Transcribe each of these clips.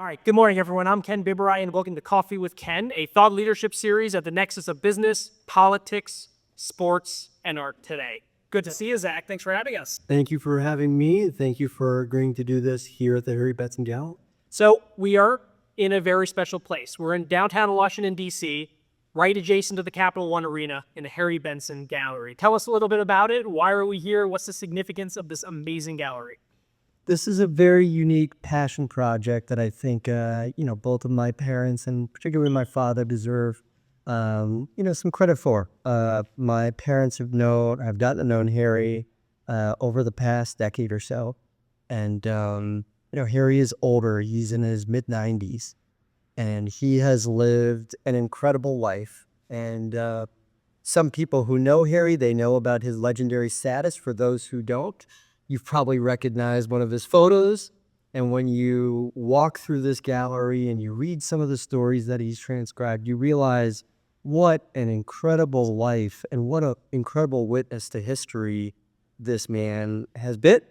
All right, good morning, everyone. I'm Ken Biberai, and welcome to Coffee with Ken, a thought leadership series at the nexus of business, politics, sports, and art today. Good to see you, Zach. Thanks for having us. Thank you for having me, and thank you for agreeing to do this here at the Harry Benson Galleryl. So we are in a very special place. We're in downtown Washington, D.C., right adjacent to the Capital One Arena in the Harry Benson Gallery. Tell us a little bit about it. Why are we here? What's the significance of this amazing gallery? This is a very unique passion project that I think, both of my parents and particularly my father deserve, some credit for. My parents have gotten to know Harry over the past decade or so. And, Harry is older. He's in his mid-90s. And he has lived an incredible life. And some people who know Harry, they know about his legendary status. For those who don't, you've probably recognized one of his photos. And when you walk through this gallery and you read some of the stories that he's transcribed, you realize what an incredible life and what an incredible witness to history this man has been.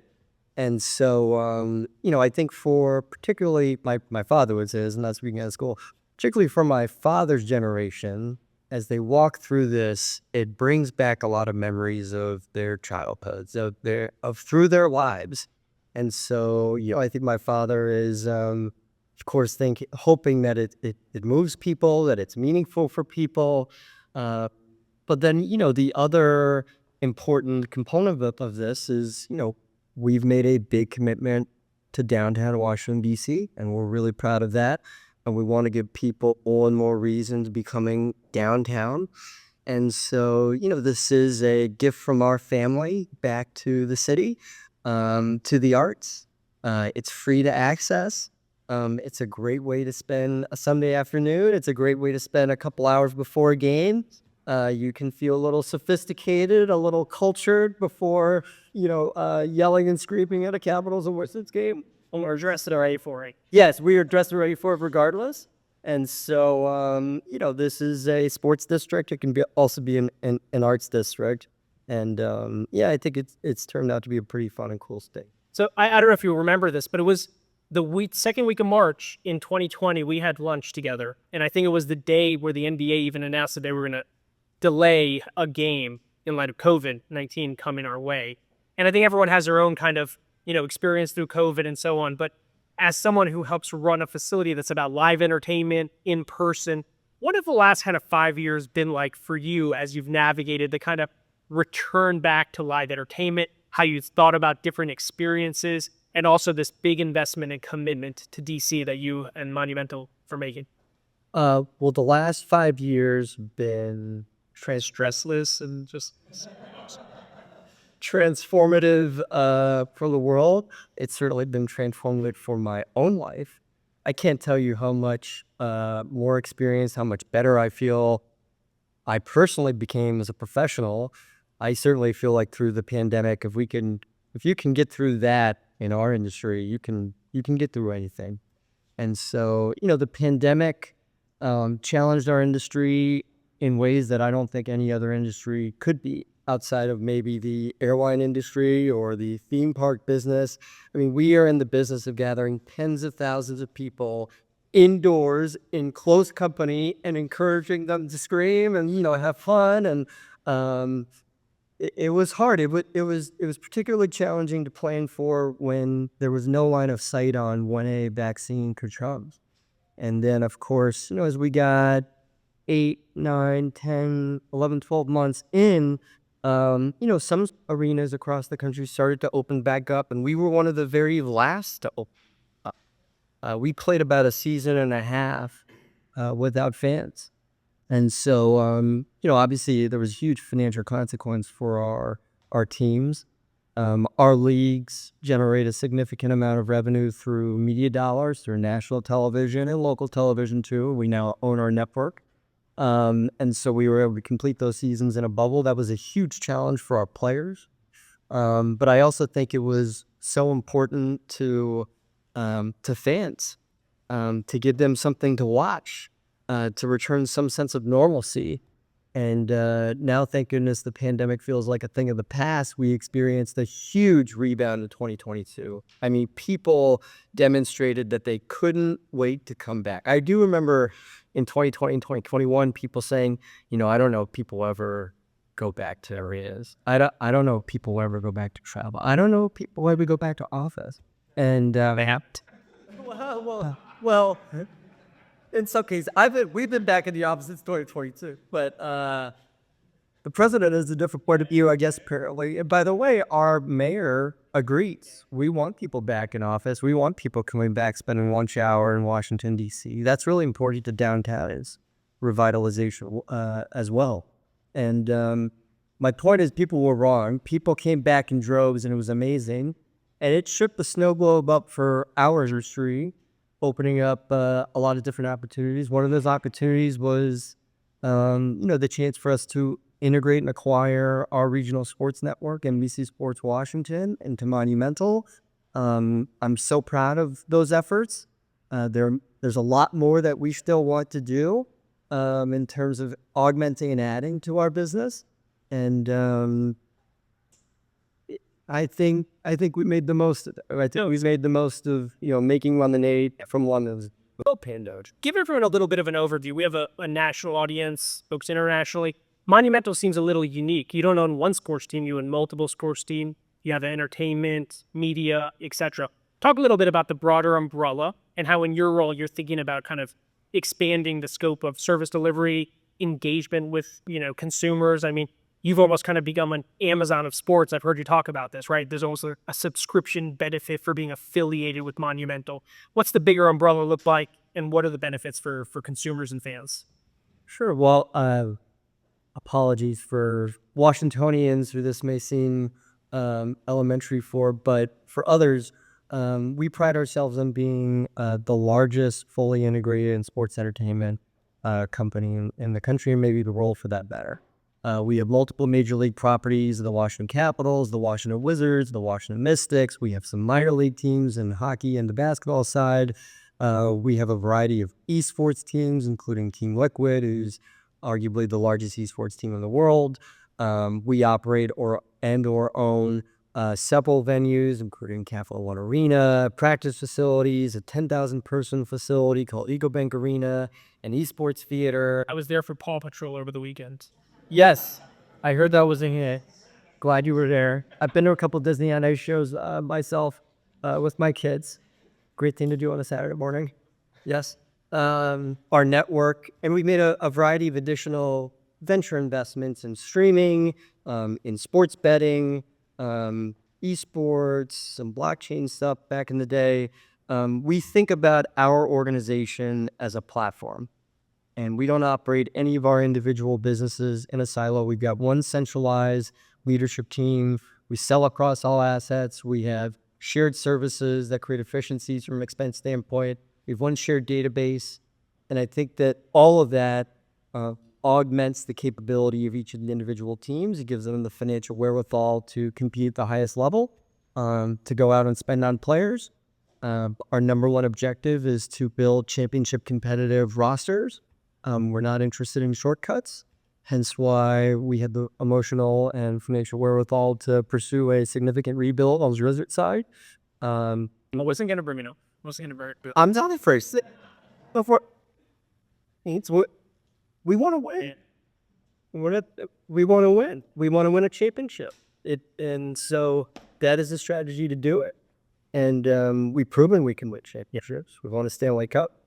And so, I think for particularly my father was his, and not speaking out of school, particularly for my father's generation, as they walk through this, it brings back a lot of memories of their childhoods, through their lives. And so, I think my father is, of course, hoping that it moves people, that it's meaningful for people. But then, the other important component of this is, we've made a big commitment to downtown Washington, D.C., and we're really proud of that. And we want to give people more and more reasons to be coming downtown. And so, this is a gift from our family back to the city, to the arts. It's free to access. It's a great way to spend a Sunday afternoon. It's a great way to spend a couple hours before a game. You can feel a little sophisticated, a little cultured before, yelling and screaming at a Capitals and Wizards game. We're dressed ready for it. Yes, we are dressed and ready for it regardless. And so, this is a sports district. It can also be an arts district. And I think it's turned out to be a pretty fun and cool state. So I don't know if you remember this, but it was the second week of March in 2020, we had lunch together. And I think it was the day where the NBA even announced that they were going to delay a game in light of COVID-19 coming our way. And I think everyone has their own kind of experience through COVID and so on. But as someone who helps run a facility that's about live entertainment in person, what have the last kind of 5 years been like for you as you've navigated the kind of return back to live entertainment, how you've thought about different experiences, and also this big investment and commitment to DC that you and Monumental are making? Well, the last 5 years been stressless and just transformative for the world. It's certainly been transformative for my own life. I can't tell you how much more experience, how much better I feel I personally became as a professional. I certainly feel like through the pandemic, if you can get through that in our industry, you can get through anything. And so, the pandemic challenged our industry in ways that I don't think any other industry could be, outside of maybe the airline industry or the theme park business. I mean, we are in the business of gathering tens of thousands of people indoors in close company and encouraging them to scream and, have fun. And it was hard. It was particularly challenging to plan for when there was no line of sight on when a vaccine could come. And then, of course, as we got 8, 9, 10, 11, 12 months in, some arenas across the country started to open back up, and we were one of the very last to open up. We played about a season and a half without fans. And so, obviously there was huge financial consequence for our teams. Our leagues generate a significant amount of revenue through media dollars, through national television and local television too. We now own our network. And so we were able to complete those seasons in a bubble. That was a huge challenge for our players. But I also think it was so important to fans, to give them something to watch, to return some sense of normalcy. And now, thank goodness, the pandemic feels like a thing of the past. We experienced a huge rebound in 2022. I mean, people demonstrated that they couldn't wait to come back. I do remember in 2020 and 2021, people saying, I don't know if people will ever go back to areas. I don't know if people will ever go back to travel. I don't know if people will ever go back to office. And They have to. well, in some cases, we've been back in the office since 2022, but the president has a different point of view, I guess, apparently. And by the way, our mayor agrees. We want people back in office. We want people coming back, spending lunch hour in Washington, D.C. That's really important to downtown is revitalization as well. And my point is people were wrong. People came back in droves, and it was amazing. And it shook the snow globe up for our industry, opening up a lot of different opportunities. One of those opportunities was, the chance for us to integrate and acquire our regional sports network, NBC Sports Washington, into Monumental. I'm so proud of those efforts. There's a lot more that we still want to do in terms of augmenting and adding to our business. And I think we made the most of it. I think we made the most of making lemonade from London's pandemic. Give everyone a little bit of an overview. We have a national audience, folks internationally. Monumental seems a little unique. You don't own one sports team, you own multiple sports teams. You have entertainment, media, etc. Talk a little bit about the broader umbrella and how in your role you're thinking about kind of expanding the scope of service delivery, engagement with consumers. I mean, you've almost kind of become an Amazon of sports. I've heard you talk about this, right? There's almost a subscription benefit for being affiliated with Monumental. What's the bigger umbrella look like, and what are the benefits for consumers and fans? Sure. Well, apologies for Washingtonians who this may seem elementary for, but for others, we pride ourselves on being the largest fully integrated in sports entertainment company in the country, and maybe the world for that matter. We have multiple major league properties, the Washington Capitals, the Washington Wizards, the Washington Mystics. We have some minor league teams in hockey and the basketball side. We have a variety of esports teams, including Team Liquid, who's arguably the largest esports team in the world. We operate or own several venues, including Capital One Arena, practice facilities, a 10,000-person facility called EcoBank Arena, an esports theater. I was there for Paw Patrol over the weekend. Yes, I heard that was a hit. Glad you were there. I've been to a couple of Disney on Ice shows myself with my kids. Great thing to do on a Saturday morning. Yes. Our network, and we made a variety of additional venture investments in streaming, in sports betting, esports, some blockchain stuff back in the day. We think about our organization as a platform, and we don't operate any of our individual businesses in a silo. We've got one centralized leadership team. We sell across all assets. We have shared services that create efficiencies from an expense standpoint. We have one shared database. And I think that all of that augments the capability of each of the individual teams. It gives them the financial wherewithal to compete at the highest level, to go out and spend on players. Our number one objective is to build championship competitive rosters. We're not interested in shortcuts, hence why we had the emotional and financial wherewithal to pursue a significant rebuild on the Wizard side. I wasn't going to bring it up. I'm not at first. Before, we want to win. We want to win. We want to win a championship. And so that is the strategy to do it. And we've proven we can win championships. We've won a Stanley Cup.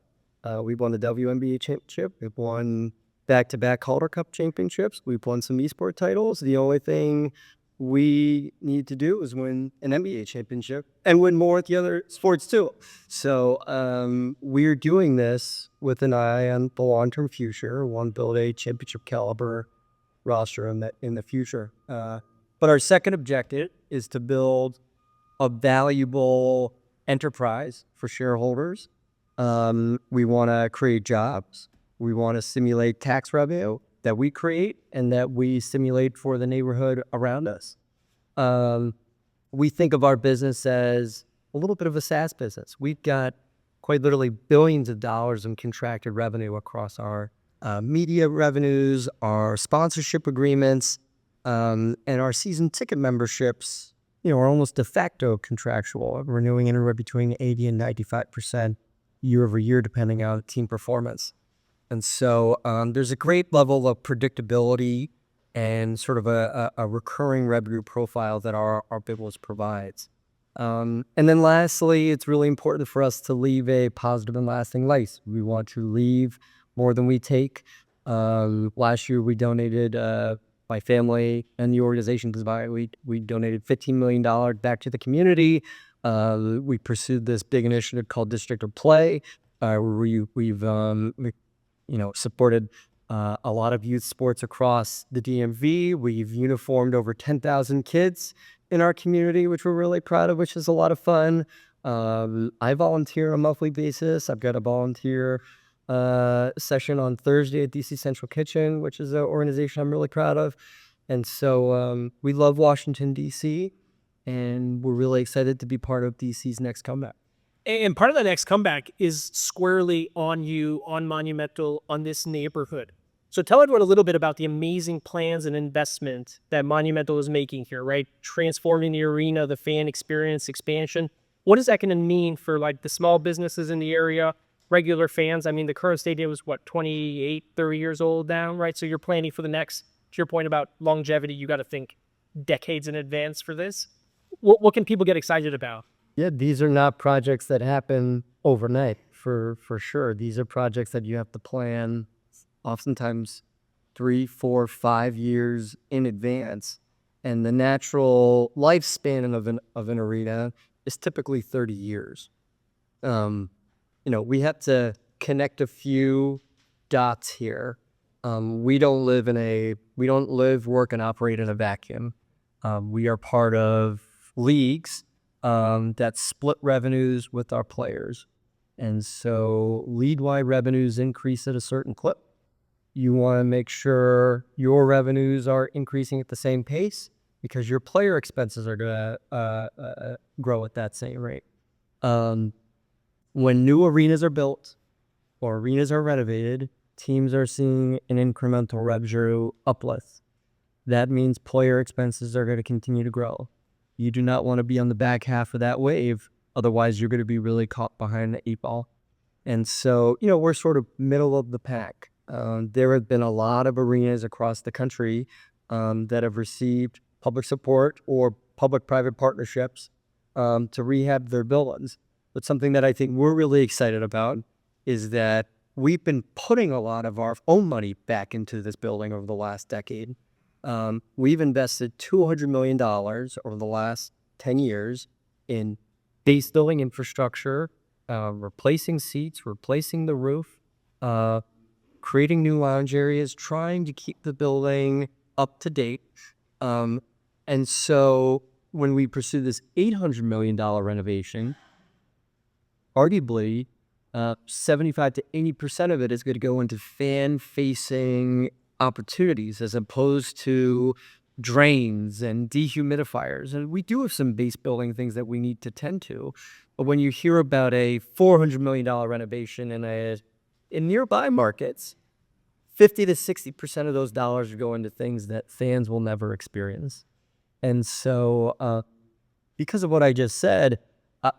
We've won the WNBA championship. We've won back-to-back Calder Cup championships. We've won some esports titles. The only thing we need to do is win an NBA championship and win more at the other sports too. So we're doing this with an eye on the long-term future. We want to build a championship caliber roster in the future. But our second objective is to build a valuable enterprise for shareholders. We want to create jobs. We want to simulate tax revenue that we create and that we simulate for the neighborhood around us. We think of our business as a little bit of a SaaS business. We've got quite literally billions of dollars in contracted revenue across our media revenues, our sponsorship agreements, and our season ticket memberships, are almost de facto contractual, renewing anywhere between 80 and 95% year over year, depending on team performance. And so there's a great level of predictability and sort of a recurring revenue profile that our business provides. And then lastly, it's really important for us to leave a positive and lasting legacy. We want to leave more than we take. Last year, we donated, my family and the organization combined, we donated $15 million back to the community. We pursued this big initiative called District of Play, where we've supported a lot of youth sports across the DMV. We've uniformed over 10,000 kids in our community, which we're really proud of, which is a lot of fun. I volunteer on a monthly basis. I've got a volunteer session on Thursday at DC Central Kitchen, which is an organization I'm really proud of. And so we love Washington, D.C., and we're really excited to be part of DC's next comeback. And part of the next comeback is squarely on you, on Monumental, on this neighborhood. So tell everyone a little bit about the amazing plans and investment that Monumental is making here, right? Transforming the arena, the fan experience, expansion. What is that going to mean for like the small businesses in the area, regular fans? I mean, the current stadium is what, 28, 30 years old now, right? So you're planning for the next, to your point about longevity, you got to think decades in advance for this. What can people get excited about? Yeah, these are not projects that happen overnight, for sure. These are projects that you have to plan oftentimes 3, 4, 5 years in advance. And the natural lifespan of an arena is typically 30 years. We have to connect a few dots here. We don't live, work, and operate in a vacuum. We are part of leagues that split revenues with our players. And so league-wide revenues increase at a certain clip. You want to make sure your revenues are increasing at the same pace because your player expenses are going to grow at that same rate. When new arenas are built or arenas are renovated, teams are seeing an incremental revenue uplift. That means player expenses are going to continue to grow. You do not want to be on the back half of that wave. Otherwise, you're going to be really caught behind the 8 ball. And so, we're sort of middle of the pack. There have been a lot of arenas across the country that have received public support or public-private partnerships to rehab their buildings. But something that I think we're really excited about is that we've been putting a lot of our own money back into this building over the last decade. We've invested $200 million over the last 10 years in base building infrastructure, replacing seats, replacing the roof, creating new lounge areas, trying to keep the building up to date. And so when we pursue this $800 million renovation, arguably 75 to 80% of it is going to go into fan-facing opportunities as opposed to drains and dehumidifiers. And we do have some base building things that we need to tend to. But when you hear about a $400 million renovation in nearby markets, 50 to 60% of those dollars are going to things that fans will never experience. And so because of what I just said,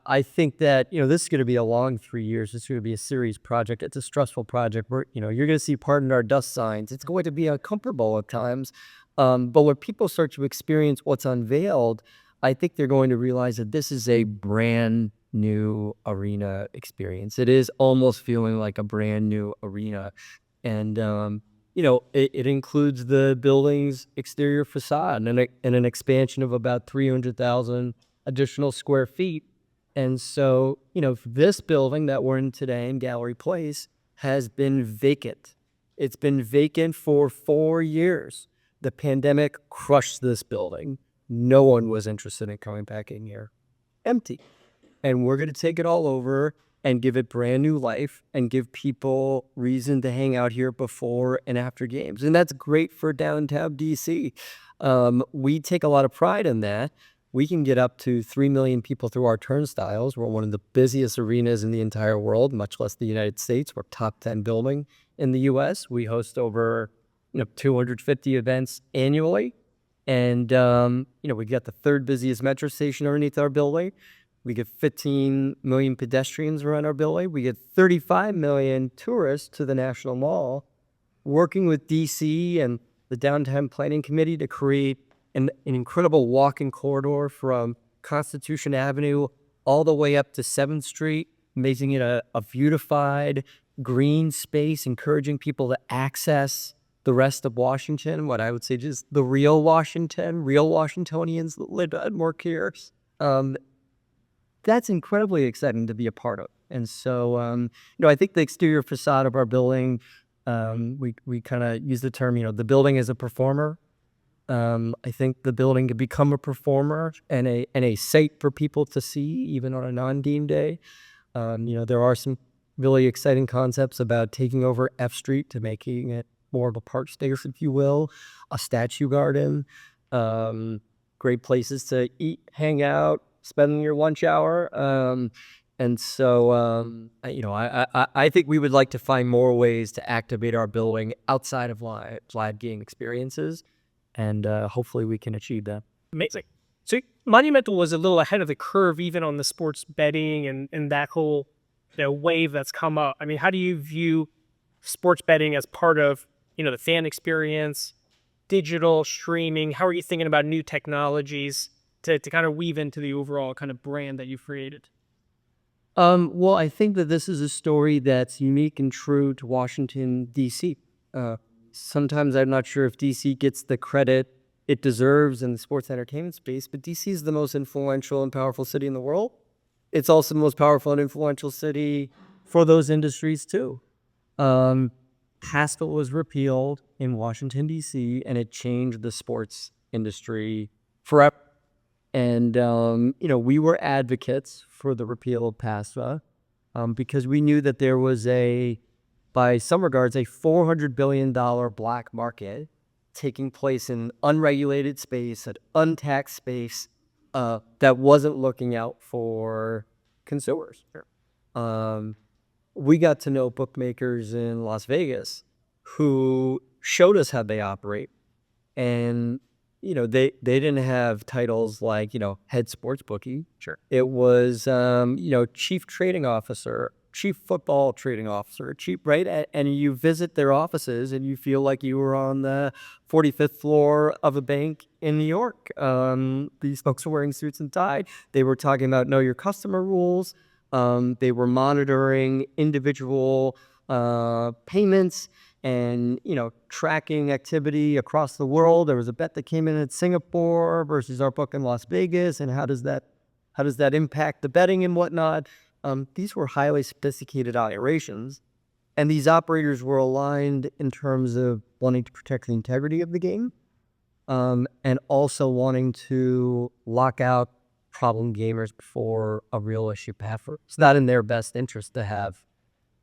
I think that, this is going to be a long 3 years. It's going to be a serious project. It's a stressful project. You're going to see pardon our dust signs. It's going to be uncomfortable at times. But when people start to experience what's unveiled, I think they're going to realize that this is a brand new arena experience. It is almost feeling like a brand new arena. And, it includes the building's exterior facade and an expansion of about 300,000 additional square feet. And so, this building that we're in today in Gallery Place has been vacant. It's been vacant for 4 years. The pandemic crushed this building. No one was interested in coming back in here. Empty. And we're going to take it all over and give it brand new life and give people reason to hang out here before and after games. And that's great for downtown DC. We take a lot of pride in that. We can get up to 3 million people through our turnstiles. We're one of the busiest arenas in the entire world, much less the United States. We're top 10 building in the U.S. We host over 250 events annually. And, we got the third busiest metro station underneath our building. We get 15 million pedestrians around our building. We get 35 million tourists to the National Mall. Working with DC and the Downtown Planning Committee to create an incredible walking corridor from Constitution Avenue all the way up to 7th Street, making it a beautified green space, encouraging people to access the rest of Washington, what I would say just the real Washington, real Washingtonians that live at more care. That's incredibly exciting to be a part of. And so, I think the exterior facade of our building, we kind of use the term, the building is a performer. I think the building can become a performer and a site for people to see, even on a non-game day. There are some really exciting concepts about taking over F Street to making it more of a park space, if you will, a statue garden, great places to eat, hang out, spend your lunch hour. And so, I think we would like to find more ways to activate our building outside of live game experiences. And hopefully we can achieve that. Amazing. So Monumental was a little ahead of the curve, even on the sports betting and that whole wave that's come up. I mean, how do you view sports betting as part of the fan experience, digital streaming? How are you thinking about new technologies to kind of weave into the overall kind of brand that you've created? Well, I think that this is a story that's unique and true to Washington, D.C. Sometimes I'm not sure if D.C. gets the credit it deserves in the sports entertainment space, but D.C. is the most influential and powerful city in the world. It's also the most powerful and influential city for those industries, too. Haskell was repealed in Washington, D.C., and it changed the sports industry forever. And, we were advocates for the repeal of PASPA because we knew that there was by some regards, a $400 billion black market taking place in unregulated space, an untaxed space that wasn't looking out for consumers. We got to know bookmakers in Las Vegas who showed us how they operate. And they didn't have titles like, head sports bookie. Sure. It was, chief trading officer, chief football trading officer, right? And you visit their offices and you feel like you were on the 45th floor of a bank in New York. These folks were wearing suits and tie. They were talking about know your customer rules. They were monitoring individual payments and, tracking activity across the world. There was a bet that came in at Singapore versus our book in Las Vegas. And how does that impact the betting and whatnot? These were highly sophisticated operations. And these operators were aligned in terms of wanting to protect the integrity of the game and also wanting to lock out problem gamers before a real issue happens. It's not in their best interest to have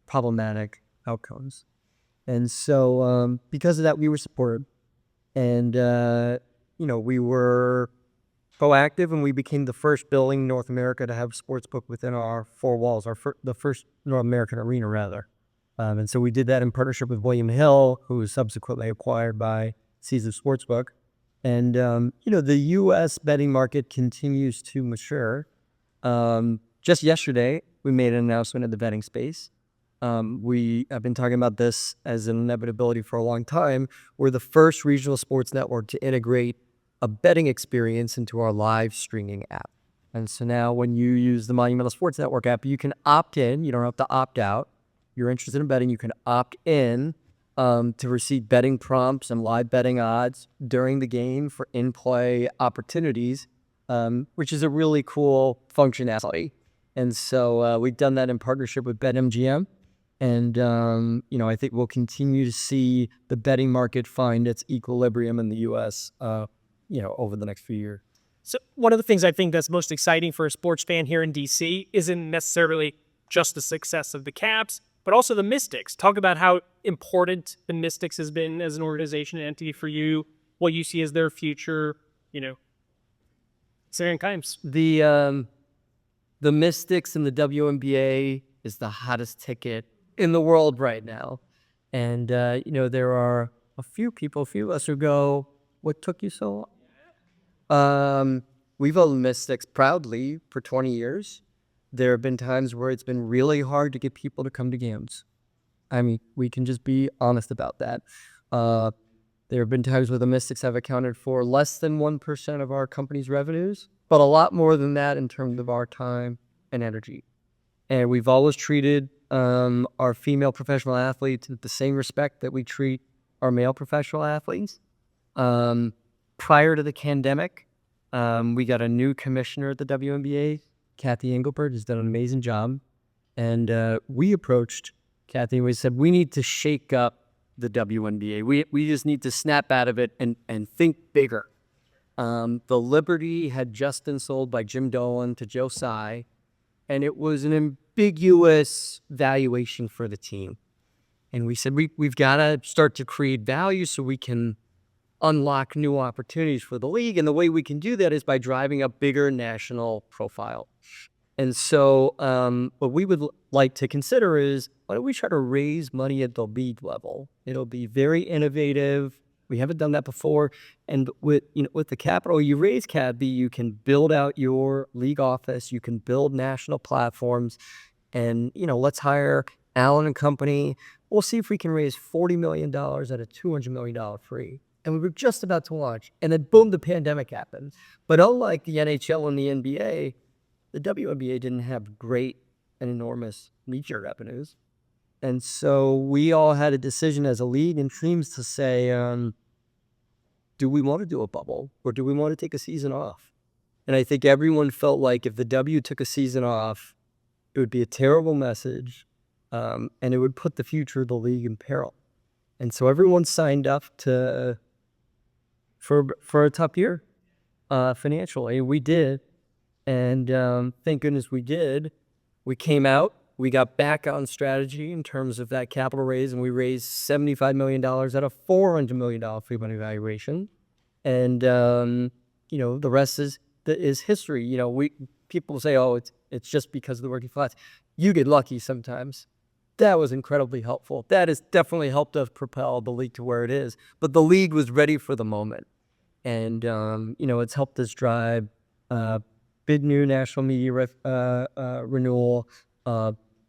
problematic outcomes. And so because of that, we were supported. And, we were proactive, and we became the first building in North America to have a sportsbook within our four walls, the first North American arena, rather. And so we did that in partnership with William Hill, who was subsequently acquired by Caesars Sportsbook. And, the U.S. betting market continues to mature. Just yesterday, we made an announcement in the betting space. We have been talking about this as an inevitability for a long time. We're the first regional sports network to integrate a betting experience into our live streaming app. And so now when you use the Monumental Sports Network app, you can opt in. You don't have to opt out. You're interested in betting, you can opt in to receive betting prompts and live betting odds during the game for in-play opportunities, which is a really cool functionality. And so we've done that in partnership with BetMGM. And, I think we'll continue to see the betting market find its equilibrium in the U.S., over the next few years. So one of the things I think that's most exciting for a sports fan here in DC isn't necessarily just the success of the Caps, but also the Mystics. Talk about how important the Mystics has been as an organization and entity for you, what you see as their future, Syrian Kimes. The Mystics and the WNBA is the hottest ticket in the world right now. And, there are a few of us who go, what took you so long? We've owned Mystics proudly for 20 years. There have been times where it's been really hard to get people to come to games. I mean, we can just be honest about that. There have been times where the Mystics have accounted for less than 1% of our company's revenues, but a lot more than that in terms of our time and energy. And we've always treated our female professional athletes with the same respect that we treat our male professional athletes. Prior to the pandemic, we got a new commissioner at the WNBA. Kathy Engelbert has done an amazing job. And we approached Kathy and we said, we need to shake up the WNBA. We just need to snap out of it and think bigger. The Liberty had just been sold by Jim Dolan to Joe Tsai, and it was an ambiguous valuation for the team. And we said, we've got to start to create value so we can unlock new opportunities for the league. And the way we can do that is by driving a bigger national profile. And so what we would like to consider is, why don't we try to raise money at the league level? It'll be very innovative. We haven't done that before. And with the capital you raise, Cadby, you can build out your league office. You can build national platforms. And, let's hire Allen and Company. We'll see if we can raise $40 million at a $200 million free. And we were just about to launch. And then, boom, the pandemic happened. But unlike the NHL and the NBA, the WNBA didn't have great and enormous media revenues. And so we all had a decision as a league and teams to say, do we want to do a bubble or do we want to take a season off? And I think everyone felt like if the W took a season off, it would be a terrible message and it would put the future of the league in peril. And so everyone signed up for a tough year financially. We did. And thank goodness we did. We came out. We got back on strategy in terms of that capital raise, and we raised $75 million at a $400 million free money valuation. And, the rest is history. People say, oh, it's just because of the working class. You get lucky sometimes. That was incredibly helpful. That has definitely helped us propel the league to where it is. But the league was ready for the moment. And, it's helped us drive big new national media renewal.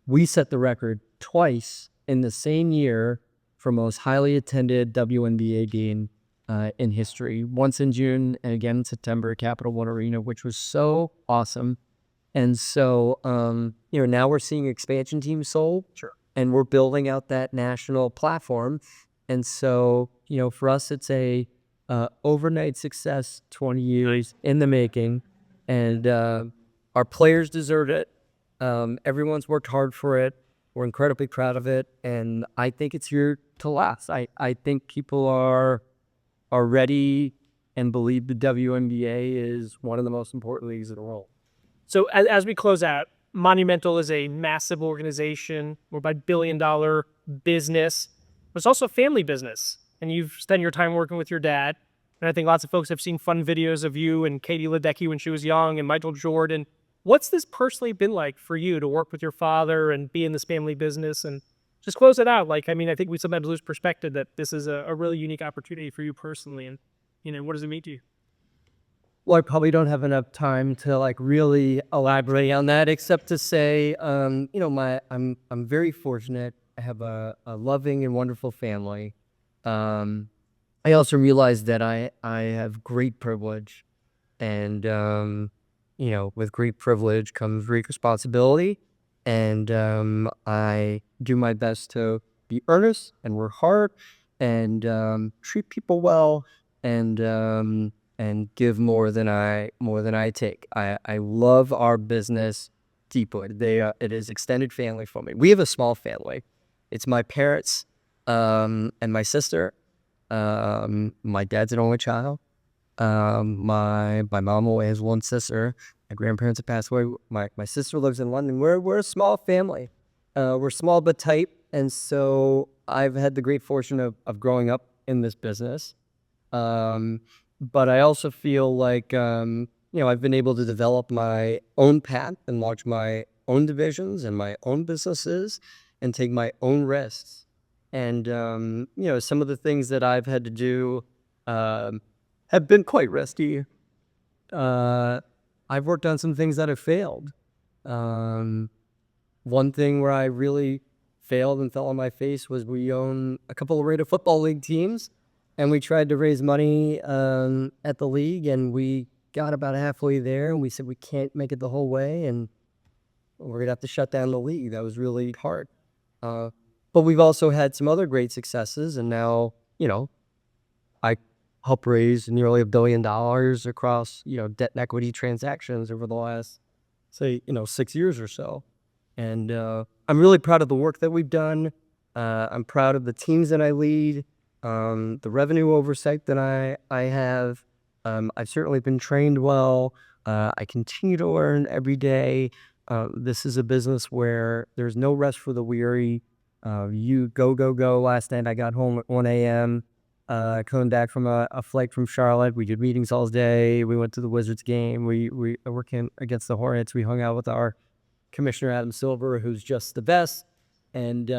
We set the record twice in the same year for most highly attended WNBA game in history. Once in June and again in September at Capital One Arena, which was so awesome. And so, now we're seeing expansion teams sold. Sure. And we're building out that national platform. And so, for us, it's a overnight success, 20 years in the making. And our players deserve it. Everyone's worked hard for it. We're incredibly proud of it. And I think it's here to last. I think people are ready and believe the WNBA is one of the most important leagues in the world. So as we close out, Monumental is a massive organization. We're a billion-dollar business. But it's also a family business. And you've spent your time working with your dad. And I think lots of folks have seen fun videos of you and Katie Ledecky when she was young and Michael Jordan. What's this personally been like for you to work with your father and be in this family business? And just close it out. I think we sometimes lose perspective that this is a really unique opportunity for you personally. And, what does it mean to you? Well, I probably don't have enough time to really elaborate on that, except to say, I'm very fortunate. I have a loving and wonderful family. I also realize that I have great privilege, and with great privilege comes great responsibility. And I do my best to be earnest and work hard and treat people well and give more than I take. I love our business deeply. It is extended family for me. We have a small family. It's my parents and my sister. My dad's an only child. My mom only has one sister. My grandparents have passed away. My sister lives in London. We're a small family. We're small but tight. And so I've had the great fortune of growing up in this business. But I also feel like, I've been able to develop my own path and launch my own divisions and my own businesses and take my own risks. And, some of the things that I've had to do have been quite risky. I've worked on some things that have failed. One thing where I really failed and fell on my face was we own a couple of Raider Football League teams, and we tried to raise money at the league, and we got about halfway there, and we said we can't make it the whole way, and we're going to have to shut down the league. That was really hard. But we've also had some other great successes, and now, I helped raise nearly $1 billion across, debt and equity transactions over the last, say, 6 years or so. And I'm really proud of the work that we've done. I'm proud of the teams that I lead, the revenue oversight that I have. I've certainly been trained well. I continue to learn every day. This is a business where there's no rest for the weary. You go, go, go. Last night I got home at 1 a.m. Coming back from a flight from Charlotte. We did meetings all day. We went to the Wizards game. We were working against the Hornets. We hung out with our Commissioner Adam Silver, who's just the best. And,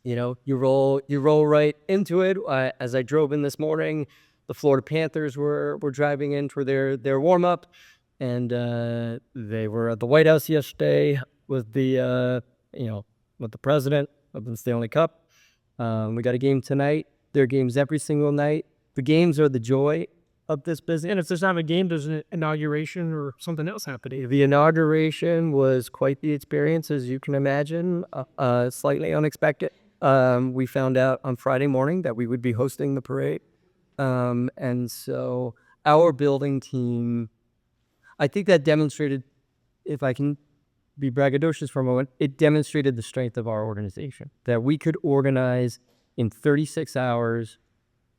you roll right into it. As I drove in this morning, the Florida Panthers were driving in for their warm-up. And they were at the White House yesterday with the president of the Stanley Cup. We got a game tonight. There are games every single night. The games are the joy of this business. And if there's not a game, there's an inauguration or something else happening. The inauguration was quite the experience, as you can imagine, slightly unexpected. We found out on Friday morning that we would be hosting the parade. And so our building team, I think that demonstrated, if I can be braggadocious for a moment, it demonstrated the strength of our organization, that we could organize in 36 hours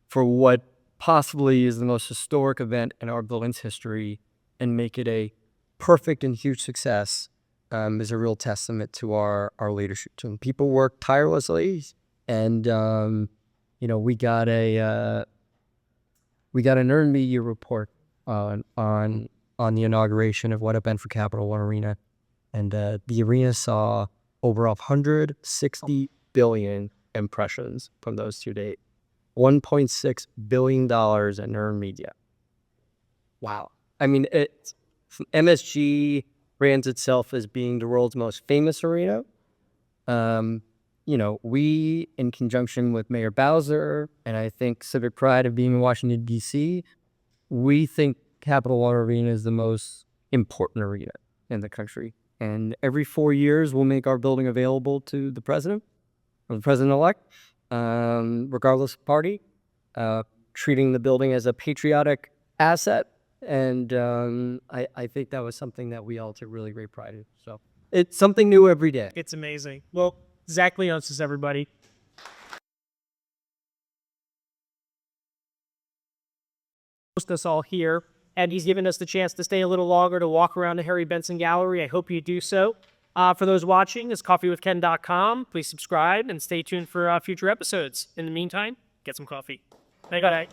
for what possibly is the most historic event in our building's history and make it a perfect and huge success is a real testament to our leadership team. People work tirelessly, and we got an earned media report on the inauguration of what it meant for Capital One Arena, and the arena saw over 160 billion impressions from those 2 days. $1.6 billion in earned media. Wow. I mean, MSG brands itself as being the world's most famous arena. We, in conjunction with Mayor Bowser, and I think civic pride of being in Washington, D.C., we think Capital One Arena is the most important arena in the country. And every 4 years, we'll make our building available to the president or the president-elect, regardless of party, treating the building as a patriotic asset. And I think that was something that we all took really great pride in. So it's something new every day. It's amazing. Well, Zach Leonsis, everybody. Host us all here, and he's given us the chance to stay a little longer to walk around the Harry Benson Gallery. I hope you do so. For those watching, it's coffeewithken.com. Please subscribe and stay tuned for future episodes. In the meantime, get some coffee. Bye, guys.